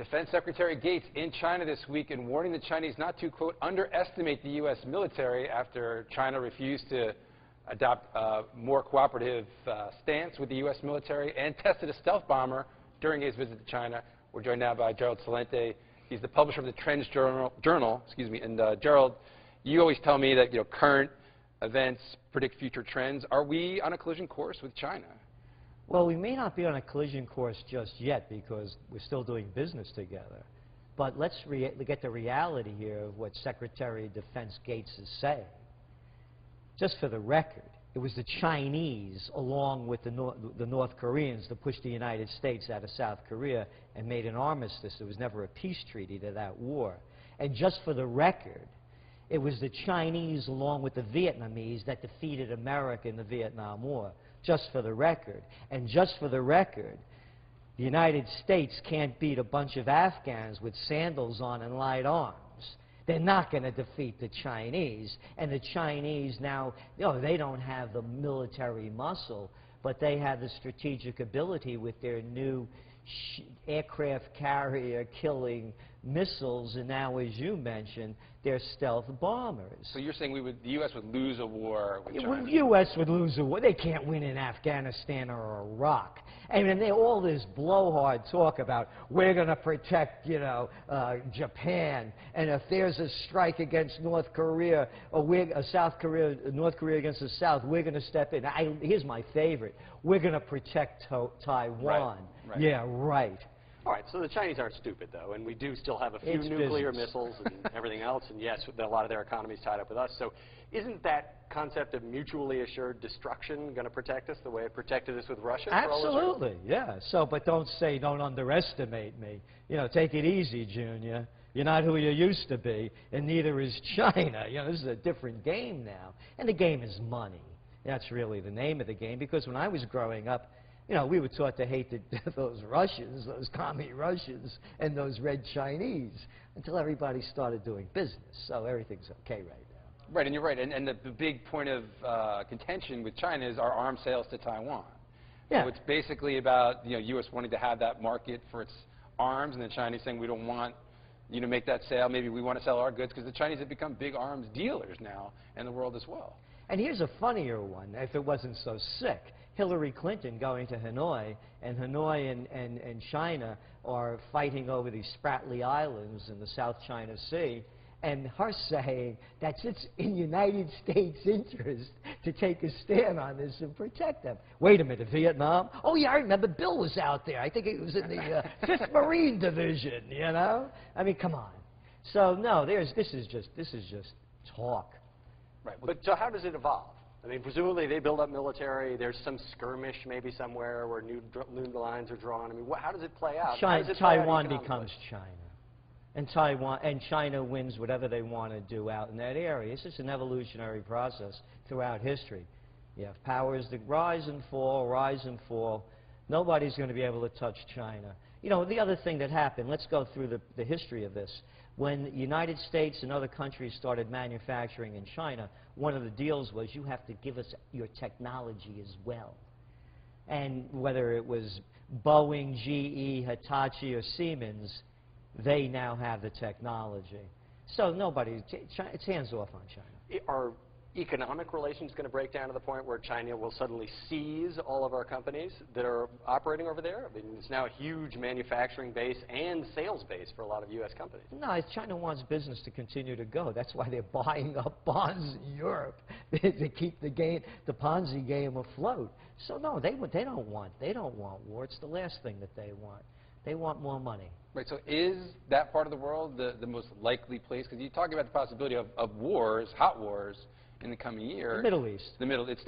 Defense Secretary Gates in China this week and warning the Chinese not to, quote, underestimate the U.S. military after China refused to adopt a more cooperative stance with the U.S. military and tested a stealth bomber during his visit to China. We're joined now by Gerald Celente. He's the publisher of the Trends Journal. And Gerald, you always tell me that current events predict future trends. Are we on a collision course with China? Well, we may not be on a collision course just yet because we're still doing business together. But let's get the reality here of what Secretary of Defense Gates is saying. Just for the record, it was the Chinese, along with the North Koreans, that pushed the United States out of South Korea and made an armistice. There was never a peace treaty to that war. And just for the record, it was the Chinese, along with the Vietnamese, that defeated America in the Vietnam War. Just for the record. And just for the record, the United States can't beat a bunch of Afghans with sandals on and light arms. They're not going to defeat the Chinese. And the Chinese now, they don't have the military muscle, but they have the strategic ability with their new aircraft carrier killing missiles, and now, as you mentioned, they're stealth bombers. So you're saying the U.S. would lose a war with China? The U.S. would lose a war. They can't win in Afghanistan or Iraq. I mean, all this blowhard talk about we're going to protect, Japan, and if there's a strike against North Korea or North Korea against the South, we're going to step in. Here's my favorite: we're going to protect Taiwan. Right. Yeah, right. All right, so the Chinese aren't stupid, though, and we do still have a few nuclear missiles and everything else, and yes, a lot of their economy is tied up with us. So isn't that concept of mutually assured destruction going to protect us the way it protected us with Russia? Absolutely, yeah. So, but don't underestimate me. Take it easy, Junior. You're not who you used to be, and neither is China. This is a different game now, and the game is money. That's really the name of the game, because when I was growing up, we were taught to hate those Russians, those commie Russians, and those red Chinese, until everybody started doing business. So everything's okay right now. Right, and you're right. And the big point of contention with China is our arms sales to Taiwan. Yeah. So it's basically about U.S. wanting to have that market for its arms, and the Chinese saying we don't want you to make that sale. Maybe we want to sell our goods, because the Chinese have become big arms dealers now in the world as well. And here's a funnier one, if it wasn't so sick. Hillary Clinton going to Hanoi, and Hanoi and China are fighting over these Spratly Islands in the South China Sea, and her saying that it's in United States' interest to take a stand on this and protect them. Wait a minute, Vietnam? Oh yeah, I remember Bill was out there. I think it was in the 5th Marine Division, I mean, come on. So no, this is just talk. Right, but so how does it evolve? I mean, presumably they build up military. There's some skirmish maybe somewhere where new lines are drawn. I mean, how does it play out? Taiwan becomes China, and China wins whatever they want to do out in that area. It's just an evolutionary process throughout history. You have powers that rise and fall. Nobody's going to be able to touch China. The other thing that happened, let's go through the history of this. When the United States and other countries started manufacturing in China, one of the deals was you have to give us your technology as well. And whether it was Boeing, GE, Hitachi, or Siemens, they now have the technology. So it's hands off on China. Are economic relations going to break down to the point where China will suddenly seize all of our companies that are operating over there? I mean, it's now a huge manufacturing base and sales base for a lot of U.S. companies. No, China wants business to continue to go. That's why they're buying up bonds in Europe to keep the Ponzi game afloat. So no, they don't want war. It's the last thing that they want. They want more money. Right, so is that part of the world the most likely place? Because you talk about the possibility of wars, hot wars, in the coming year. The Middle East. It's the Middle East.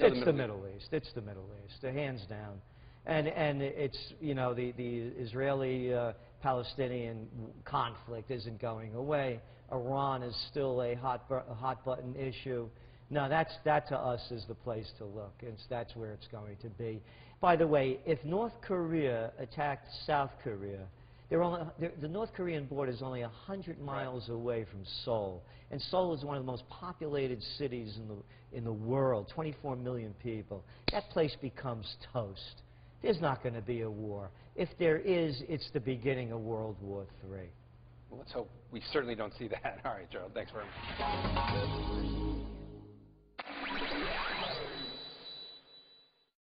It's the Middle East. Hands down. And it's, the Israeli-Palestinian conflict isn't going away. Iran is still a hot button issue. No, that to us is the place to look. That's where it's going to be. By the way, if North Korea attacked South Korea, the North Korean border is only 100 miles away from Seoul. And Seoul is one of the most populated cities in the world, 24 million people. That place becomes toast. there's not going to be a war. If there is, it's the beginning of World War III. Well, let's hope we certainly don't see that. All right, Gerald, thanks very much.